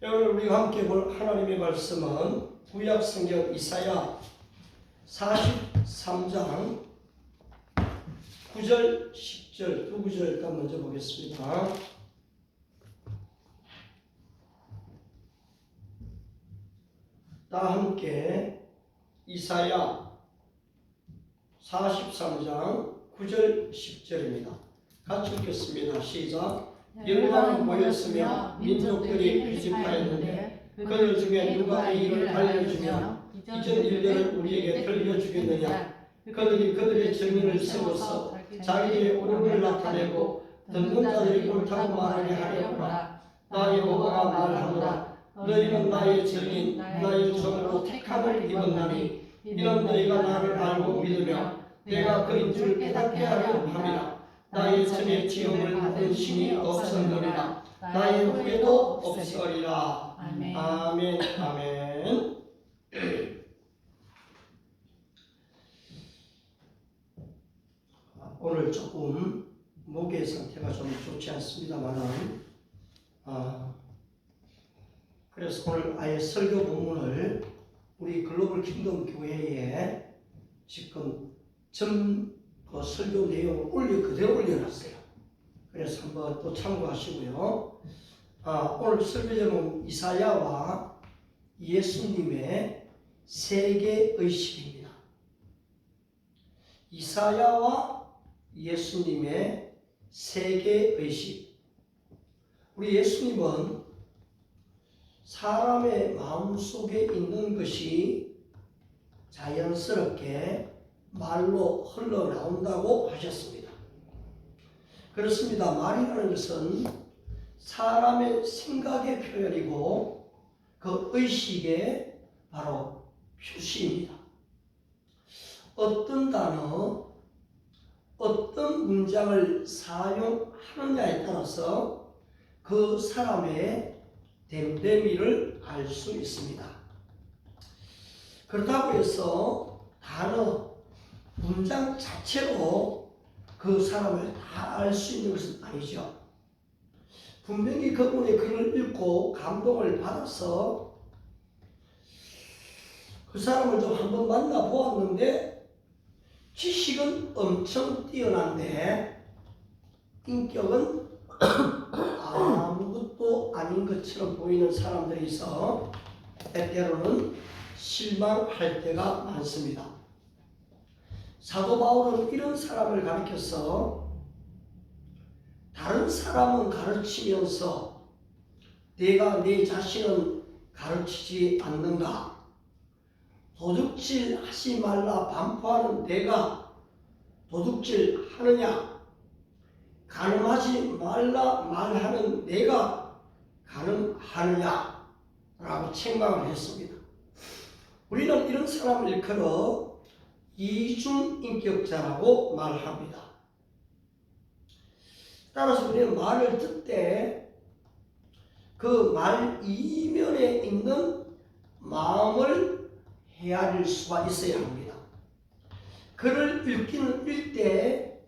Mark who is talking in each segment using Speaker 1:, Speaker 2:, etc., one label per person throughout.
Speaker 1: 오늘 우리가 함께 볼 하나님의 말씀은 구약 성경 이사야 43장 9절 10절 두 구절 먼저 보겠습니다. 다 함께 이사야 43장 9절 10절입니다. 같이 읽겠습니다. 시작. 열방은 모였으며 민족들이 표집하였는데 그들 중에 누가 이 일을 알려주며 이전 일들을 우리에게 들려주겠느냐. 그들이 그들의 정의를 세워서 자기의 옳음을 나타내고 듣는 자들이 옳다고 말하게 하려구나. 나 여호와가 말하노라. 너희는 나의 증인 나의 종으로 택함을 입었나니 이런 너희가 나를 알고 믿으며 내가 그인 줄 깨닫게 하려 함이라. 나의 전에 지음을 받은 신이 없었느니라. 나의 후에도 없으리라.
Speaker 2: 아멘.
Speaker 1: 아멘. 아멘. 오늘 조금 목의 상태가 좀 좋지 않습니다만은 그래서 오늘 아예 설교 본문을 우리 글로벌 킹덤 교회에 지금 설교 내용을 그대로 올려놨어요. 그래서 한번 또 참고하시고요. 오늘 설교 제목은 이사야와 예수님의 세계의식입니다. 이사야와 예수님의 세계의식. 우리 예수님은 사람의 마음속에 있는 것이 자연스럽게 말로 흘러나온다고 하셨습니다. 그렇습니다. 말이라는 것은 사람의 생각의 표현이고 그 의식의 바로 표시입니다. 어떤 단어, 어떤 문장을 사용하느냐에 따라서 그 사람의 됨됨이를 알 수 있습니다. 그렇다고 해서 단어, 문장 자체로 그 사람을 다 알 수 있는 것은 아니죠. 분명히 그분의 글을 읽고 감동을 받아서 그 사람을 좀 한번 만나보았는데 지식은 엄청 뛰어난데 인격은 아무것도 아닌 것처럼 보이는 사람들이 있어 때때로는 실망할 때가 많습니다. 사도 바울은 이런 사람을 가리켜서 다른 사람은 가르치면서 내가 내 자신은 가르치지 않는가? 도둑질 하지 말라 반포하는 내가 도둑질 하느냐? 간음하지 말라 말하는 내가 간음하느냐? 라고 책망을 했습니다. 우리는 이런 사람을 일컬어 이중인격자라고 말합니다. 따라서 우리는 말을 듣되 그 말 이면에 있는 마음을 헤아릴 수가 있어야 합니다. 글을 읽기는 읽되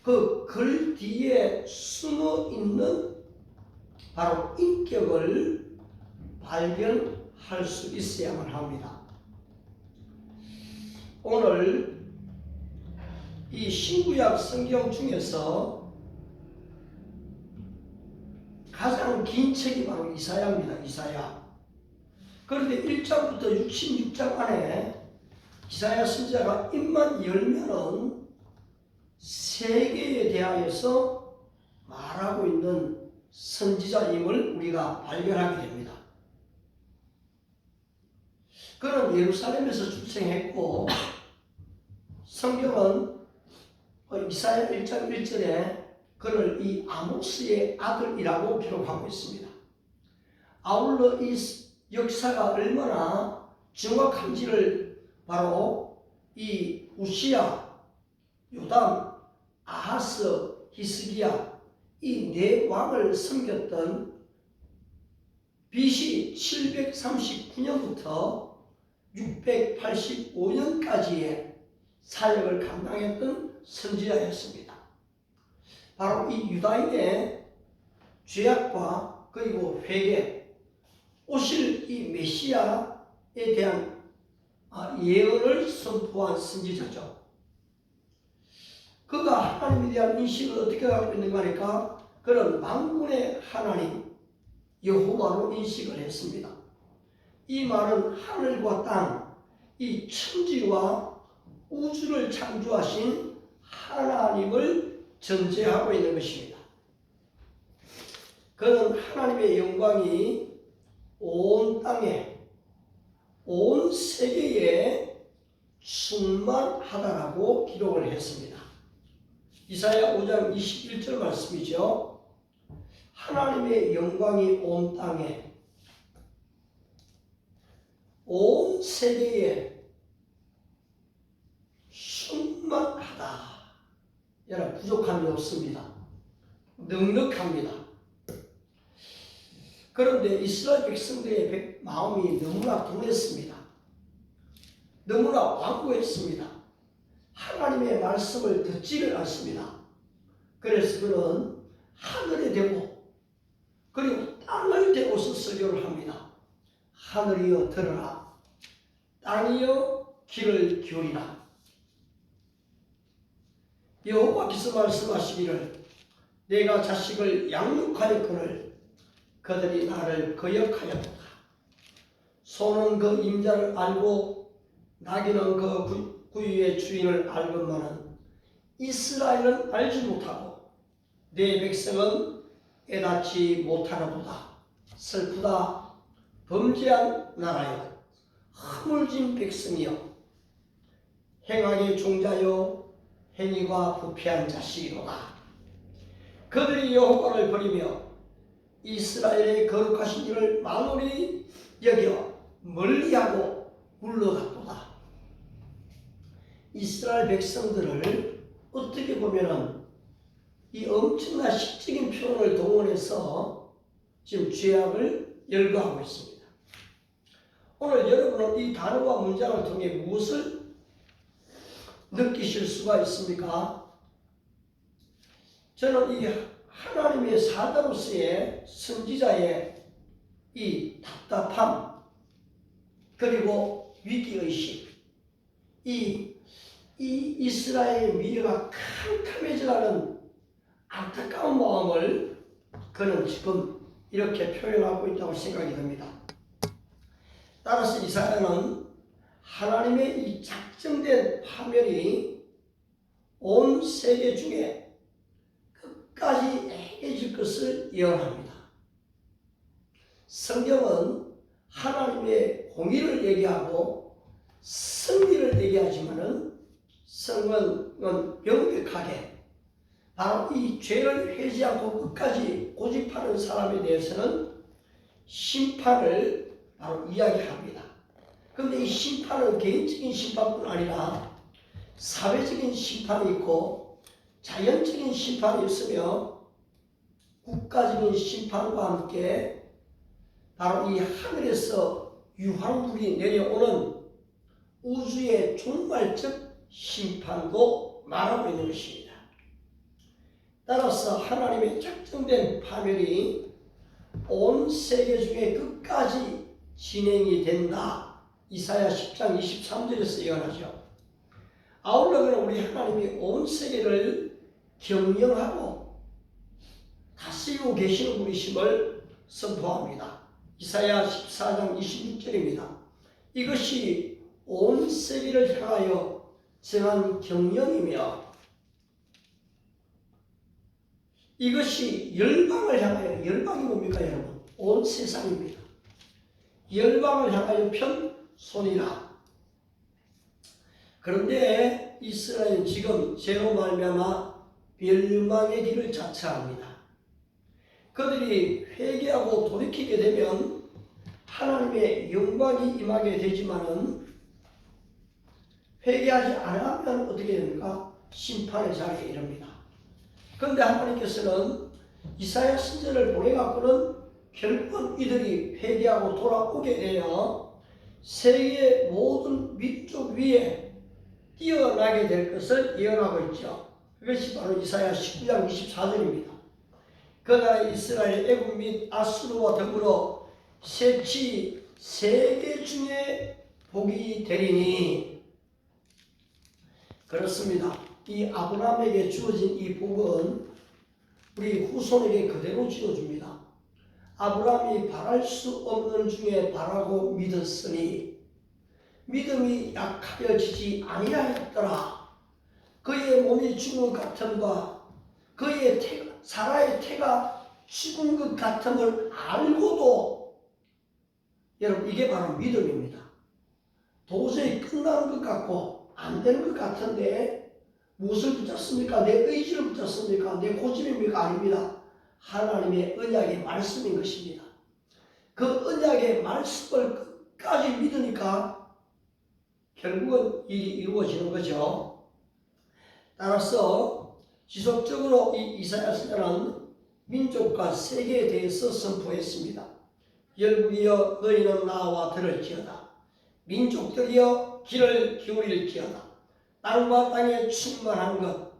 Speaker 1: 그 글 뒤에 숨어 있는 바로 인격을 발견할 수 있어야만 합니다. 오늘 이 신구약 성경 중에서 가장 긴 책이 바로 이사야입니다. 이사야. 그런데 1장부터 66장 안에 이사야 선지자가 입만 열면은 세계에 대하여서 말하고 있는 선지자임을 우리가 발견하게 됩니다. 그는 예루살렘에서 출생했고 성경은 이사야 1장 1절에 그를 이 아모스의 아들이라고 기록하고 있습니다. 아울러 이 역사가 얼마나 정확한지를 바로 이 우시야, 요담, 아하스, 히스기야 이 네 왕을 섬겼던 BC 739년부터 685년까지의 사역을 감당했던 선지자였습니다. 바로 이 유다인의 죄악과 그리고 회개, 오실 이 메시아에 대한 예언을 선포한 선지자죠. 그가 하나님에 대한 인식을 어떻게 갖고 있는가 하니까 그런 만군의 하나님 여호와로 인식을 했습니다. 이 말은 하늘과 땅, 이 천지와 우주를 창조하신 하나님을 전제하고 있는 것입니다. 그는 하나님의 영광이 온 땅에, 온 세계에 충만하다라고 기록을 했습니다. 이사야 5장 21절 말씀이죠. 하나님의 영광이 온 땅에, 온 세계에 충만하다. 여러분, 부족함이 없습니다. 넉넉합니다. 그런데 이스라엘 백성들의 마음이 너무나 둔했습니다. 너무나 완고했습니다. 하나님의 말씀을 듣지를 않습니다. 그래서 그는 하늘에 대고 그리고 땅을 대고서 설교를 합니다. 하늘이여 들으라, 땅이여 귀를 기울이라. 여호와께서 말씀하시기를 내가 자식을 양육하였거늘 그들이 나를 거역하였도다. 소는 그 임자를 알고 나귀는 그 구유의 주인을 알건만은 이스라엘은 알지 못하고 내 백성은 깨닫지 못하는도다. 슬프다. 범죄한 나라여, 허물진 백성이여, 행악의 종자여, 행위가 부패한 자식이로다. 그들이 여호와를 버리며 이스라엘의 거룩하신 이를 만홀히 여겨 멀리하고 물러갔도다. 이스라엘 백성들을 어떻게 보면은 이 엄청난 시적인 표현을 동원해서 지금 죄악을 열거하고 있습니다. 오늘 여러분은 이 단어와 문장을 통해 무엇을 느끼실 수가 있습니까? 저는 이 하나님의 사자로서의 선지자의 이 답답함 그리고 위기의식, 이 이스라엘의 미래가 캄캄해져가는 안타까운 마음을 그는 지금 이렇게 표현하고 있다고 생각이 듭니다. 따라서 이사야는 하나님의 이 작정된 파멸이 온 세계 중에 끝까지 행해질 것을 예언합니다. 성경은 하나님의 공의를 얘기하고 승리를 얘기하지만은 성경은 명백하게 바로 이 죄를 회지 않고 끝까지 고집하는 사람에 대해서는 심판을 바로 이야기합니다. 그런데 이 심판은 개인적인 심판뿐 아니라 사회적인 심판이 있고 자연적인 심판이 있으며 국가적인 심판과 함께 바로 이 하늘에서 유황불이 내려오는 우주의 종말적 심판도 말하고 있는 것입니다. 따라서 하나님의 작정된 파멸이 온 세계 중에 끝까지 진행이 된다. 이사야 10장 23절에서 예언하죠. 아울러 우리 하나님이 온 세계를 경영하고 다스리고 계시는 분이심을 선포합니다. 이사야 14장 26절입니다. 이것이 온 세계를 향하여 정한 경영이며 이것이 열방을 향하여, 열방이 뭡니까 여러분? 온 세상입니다. 열방을 향하여 편손이라. 그런데 이스라엘은 지금 죄로 말미암아 멸망의 길을 자처합니다. 그들이 회개하고 돌이키게 되면 하나님의 영광이 임하게 되지만은 회개하지 않으면 어떻게 됩니까? 심판의 자리에 이릅니다. 그런데 하나님께서는 이사야 선지자를 보내갖고는 결국은 이들이 회개하고 돌아오게 되어 세계의 모든 민족 위에 뛰어나게 될 것을 예언하고 있죠. 그것이 바로 이사야 19장 24절입니다. 그날에 이스라엘 애굽 및 아수르와 더불어 셋이 세계 중에 복이 되리니. 그렇습니다. 이 아브라함에게 주어진 이 복은 우리 후손에게 그대로 주어집니다. 아브라함이 바랄 수 없는 중에 바라고 믿었으니 믿음이 약하여지지 아니하였더라. 그의 몸이 죽은 것 같음과 그의 사라의 태가 죽은 것 같음을 알고도, 여러분, 이게 바로 믿음입니다. 도저히 끝나는 것 같고 안 되는 것 같은데 무엇을 붙잡습니까? 내 의지를 붙잡습니까? 내 고집입니까? 아닙니다. 하나님의 언약의 말씀인 것입니다. 그 언약의 말씀을 끝까지 믿으니까 결국은 일이 이루어지는 거죠. 따라서 지속적으로 이 이사야 선지자는 민족과 세계에 대해서 선포했습니다. 열국이여 너희는 나와 들을지어다. 민족들이여 귀를 기울일지어다. 땅과 땅에 충만한 것,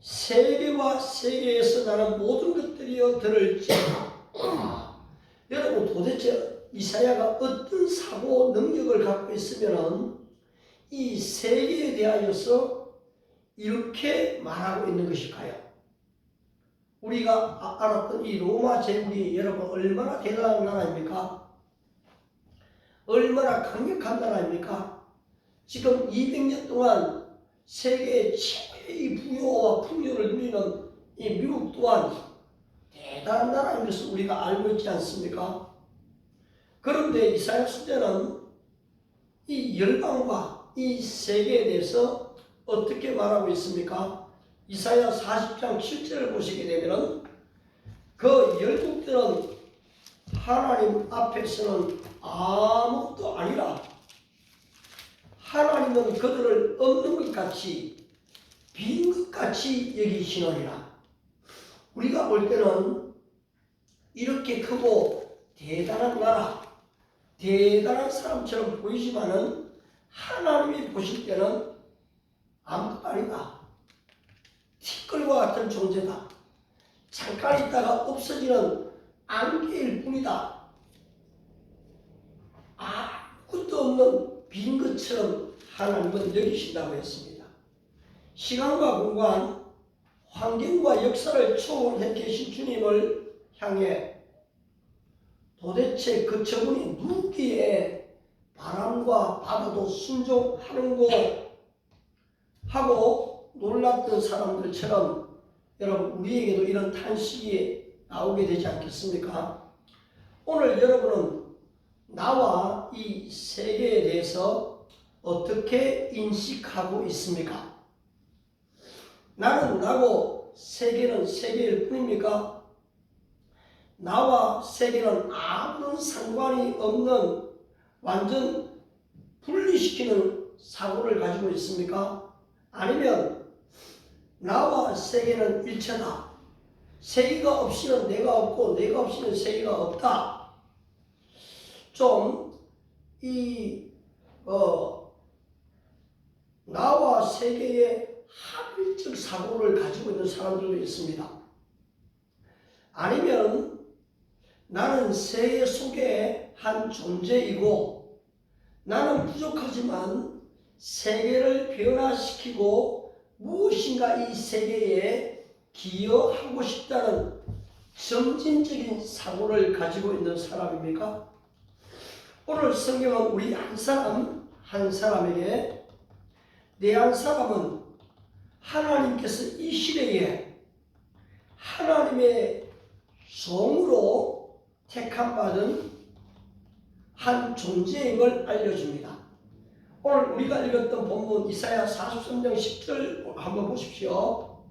Speaker 1: 세계와 세계에서 나는 모든 것들이여 들을지어다. 여러분, 도대체 이사야가 어떤 사고 능력을 갖고 있으면 이 세계에 대하여서 이렇게 말하고 있는 것일까요? 우리가 알았던 이 로마 제국이 여러분 얼마나 대단한 나라입니까? 얼마나 강력한 나라입니까? 지금 200년 동안 세계 최고의 부요와 풍요를 누리는 이 미국 또한 대단한 나라인 것을 우리가 알고 있지 않습니까? 그런데 이사야 선지자는 이 열방과 이 세계에 대해서 어떻게 말하고 있습니까? 이사야 40장 7절을 보시게 되면 그 열국들은 하나님 앞에서는 아무것도 아니라 하나님은 그들을 없는 것 같이 빈 것 같이 여기시느니라. 우리가 볼 때는 이렇게 크고 대단한 나라, 대단한 사람처럼 보이지만은 하나님이 보실 때는 아무것도 아니다. 티끌과 같은 존재다. 잠깐 있다가 없어지는 안개일 뿐이다. 아무것도 없는 빈 것처럼 하나님은 여기신다고 했습니다. 시간과 공간, 환경과 역사를 초월해 계신 주님을 향해 도대체 그 저분이 누구기에 바람과 바다도 순종하는고 하고 놀랐던 사람들처럼 여러분 우리에게도 이런 탄식이 나오게 되지 않겠습니까? 오늘 여러분은 나와 이 세계에 대해서 어떻게 인식하고 있습니까? 나는 나고 세계는 세계일 뿐입니까? 나와 세계는 아무런 상관이 없는 완전 분리시키는 사고를 가지고 있습니까? 아니면 나와 세계는 일체다. 세계가 없이는 내가 없고 내가 없이는 세계가 없다. 좀 나와 세계의 합일적 사고를 가지고 있는 사람들도 있습니다. 아니면 나는 세계 속의 한 존재이고 나는 부족하지만 세계를 변화시키고 무엇인가 이 세계에 기여하고 싶다는 점진적인 사고를 가지고 있는 사람입니까? 오늘 성경은 우리 한 사람 한 사람에게 내 한 사람은 하나님께서 이 시대에 하나님의 종으로 택함받은 한 존재임을 알려줍니다. 오늘 우리가 읽었던 본문 이사야 43장 10절 한번 보십시오.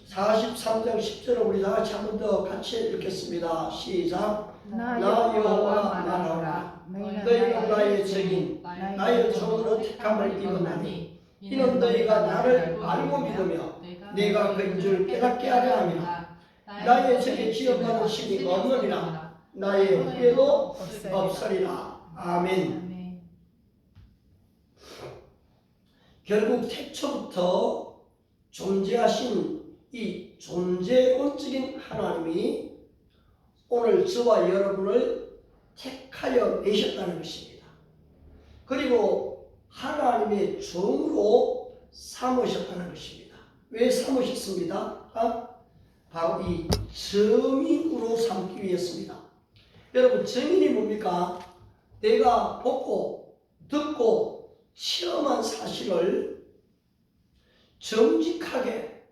Speaker 1: 43장 10절을 우리 다 같이 한 번 더 같이 읽겠습니다. 시작. 나 여호와 말하노라. 너희는 나의 증인 나의 종으로 택함을 입었나니 이는 너희가 나를 알고 믿으며 내가 그인 줄 깨닫게 하려 함이라. 나의 죄에 지어받은 신이 없느니라. 나의 후회도 없으리라. 아멘. 결국 태초부터 존재하신 이 존재론적인 하나님이 오늘 저와 여러분을 택하여 내셨다는 것입니다. 그리고 하나님의 종으로 삼으셨다는 것입니다. 왜 삼으셨습니다? 바로 이 증인으로 삼기 위해서입니다. 여러분, 증인이 뭡니까? 내가 보고 듣고 체험한 사실을 정직하게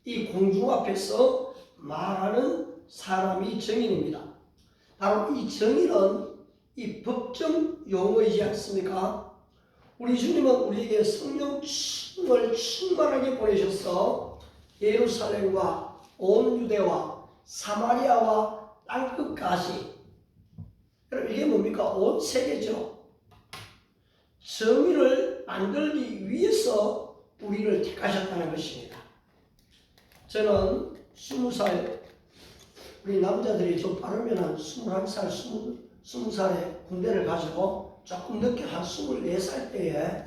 Speaker 1: 이 공중 앞에서 말하는 사람이 증인입니다. 바로 이 증인은 이 법정 용어이지 않습니까? 우리 주님은 우리에게 성령을 충만하게 보내셔서 예루살렘과 온 유대와 사마리아와 땅끝까지, 여러분 이게 뭡니까? 온 세계죠. 정의를 만들기 위해서 우리를 택하셨다는 것입니다. 저는 20살, 우리 남자들이 좀 빠르면 한 21살, 20살에 군대를 가지고 조금 늦게 한 24살 때에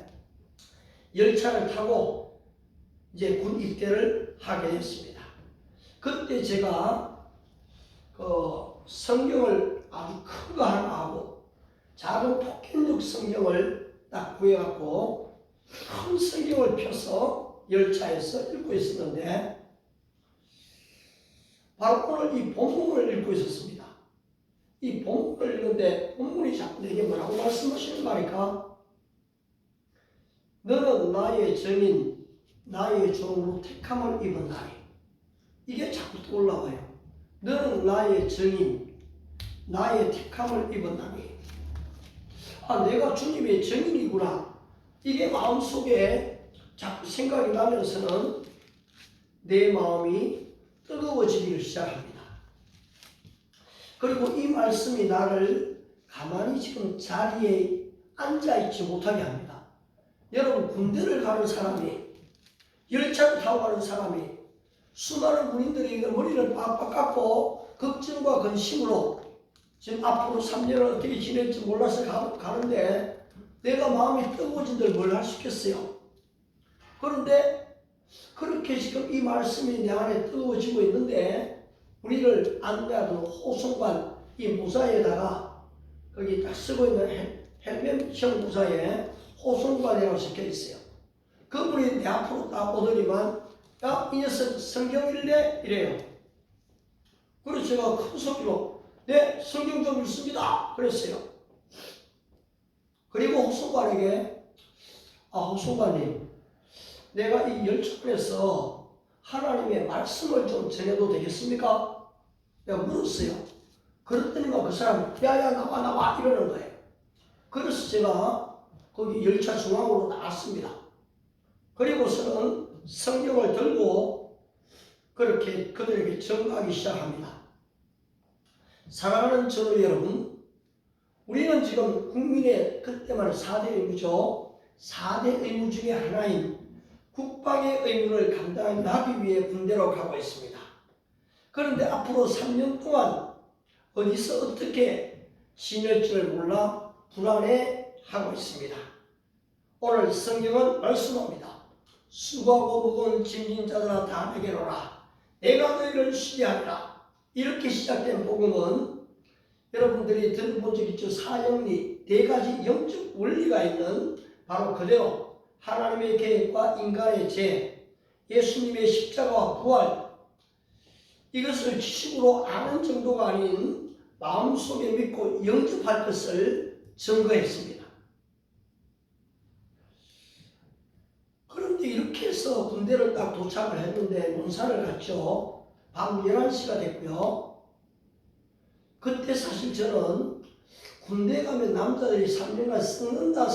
Speaker 1: 열차를 타고 이제 군 입대를 하게 됐습니다. 그때 제가 성경을 아주 큰 거 하나 하고 작은 포켓육 성경을 딱 구해갖고 큰 성경을 펴서 열차에서 읽고 있었는데, 바로 오늘 이 본문을 읽고 있었습니다. 이 본문을 읽는데 본문이 자꾸 내게 뭐라고 말씀하시는 말일까? 너는 나의 증인, 나의 종으로 택함을 입은 나니. 이게 자꾸 떠올라와요. 너는 나의 증인, 나의 택함을 입은 나니. 내가 주님의 증인이구나. 이게 마음속에 자꾸 생각이 나면서는 내 마음이 뜨거워지기를 시작합니다. 그리고 이 말씀이 나를 가만히 지금 자리에 앉아있지 못하게 합니다. 여러분, 군대를 가는 사람이, 열차를 타고 가는 사람이 수많은 군인들이 머리를 빡빡 깎고 걱정과 근심으로 지금 앞으로 3년을 어떻게 지낼지 몰라서 가는데 내가 마음이 뜨거워진들 뭘 할 수 있겠어요? 그런데 그렇게 지금 이 말씀이 내 안에 뜨거워지고 있는데 우리를 안내하는 호송관 이 무사에다가 거기 딱 쓰고 있는 헬멧형 무사에 호송관이라고 적혀 있어요. 그분이 내 앞으로 딱 오더니만 야, 이 녀석 성경 읽래? 이래요. 그래서 제가 큰 소리로 네, 성경 좀 읽습니다. 그랬어요. 그리고 호송관에게 호송관님, 내가 이 열차에서 하나님의 말씀을 좀 전해도 되겠습니까? 내가 물었어요. 그랬더니만 그 사람이 야야 나와 이러는 거예요. 그래서 제가 거기 열차 중앙으로 나왔습니다. 그리고서는 성경을 들고 그렇게 그들에게 전가하기 시작합니다. 사랑하는 전우 여러분, 우리는 지금 국민의 그때만 4대 의무죠. 4대 의무 중에 하나인 국방의 의무를 감당하기 위해 군대로 가고 있습니다. 그런데 앞으로 3년 동안 어디서 어떻게 지낼지를 몰라 불안해하고 있습니다. 오늘 성경은 말씀합니다. 수고하고 무거운 짐진 자들아 다 내게로 오라. 내가 너희를 쉬게 하리라. 이렇게 시작된 복음은 여러분들이 들어본 적 있죠? 사형리, 네 가지 영적 원리가 있는 바로 그대로 하나님의 계획과 인간의 죄, 예수님의 십자가와 부활, 이것을 지식으로 아는 정도가 아닌 마음속에 믿고 영접할 것을 증거했습니다. 그런데 이렇게 해서 군대를 딱 도착을 했는데 논산을 갔죠. 밤 11시가 됐고요. 그때 사실 저는 군대 가면 남자들이 3년간 썩는다